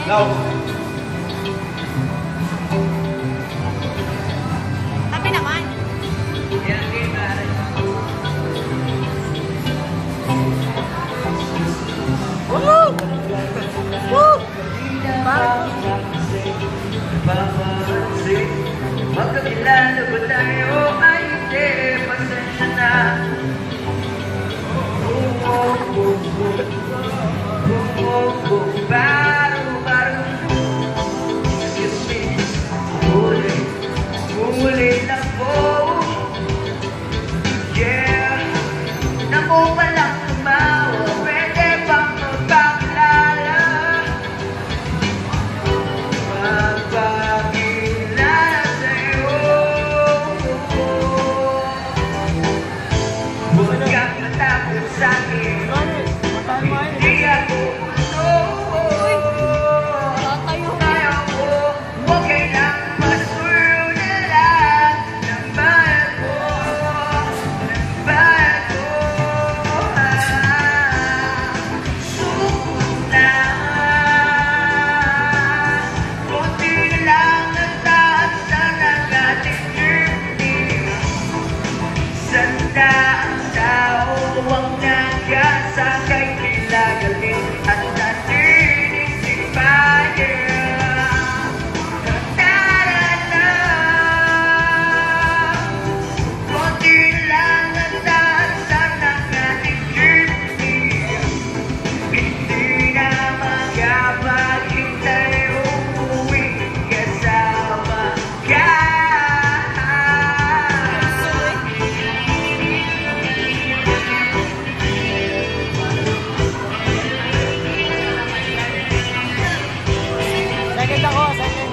Go. Happy naman. Woo! Woo! Magkakilala ba tayo ay hindi? Pasensya na. Baro-baro. Excuse me. Huli lang po. Yeah. Naku palang tumawa. Pwede bang magpakilala? Magpakilala sa'yo. Huwag kang matakot sa'kin. Hindi ako gusto. Kaya ko, huwag kailang masuyo na lang ng bayad ko. Ng bayad ko. Sukot na. Kunti lang ang taasa ng ating journey. Sanda ang tao ang nagkasakay nila galing at natinig si fire. Tarana. Kunti lang ang taasa ng ating journey. Hindi na magapaghintay umuwi kasama ka. Second ako, second.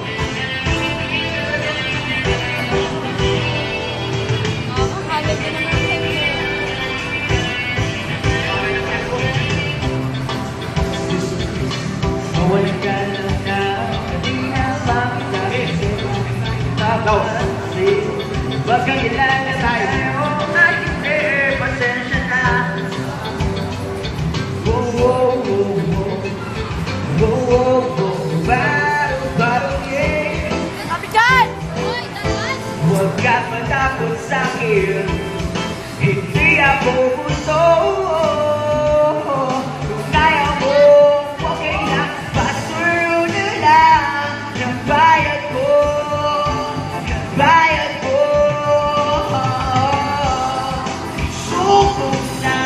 Halit ka naman second. Mawalan ka lang na hindi na makikita. Huwag kang ilala tayo ay hindi, pasensya na. Baro-baro, yeah. Happy dyan! Huwag ka matakot sa'kin, hindi ako gusto. Kung kaya mo, huwag kailang pasuyo na lang ng bayad ko. Ng bayad ko. Sukot na.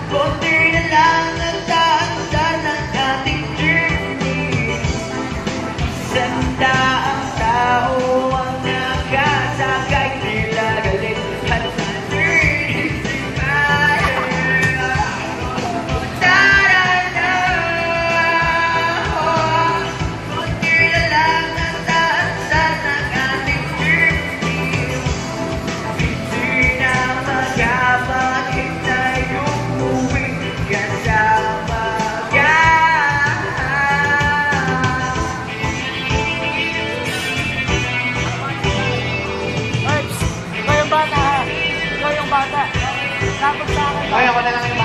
Kunti na lang ang taasa ng ating journey. Sanda ang tao ang nakasakay nila galit at natinig si fire. Tarana. Kunti na lang ang taasa ng ating journey. Hindi na magpapaghintay umuwi kasama ka. Herbs, ikaw yung bata ha. Ikaw yung bata. Tapos sa akin. Kaya ko na lang yung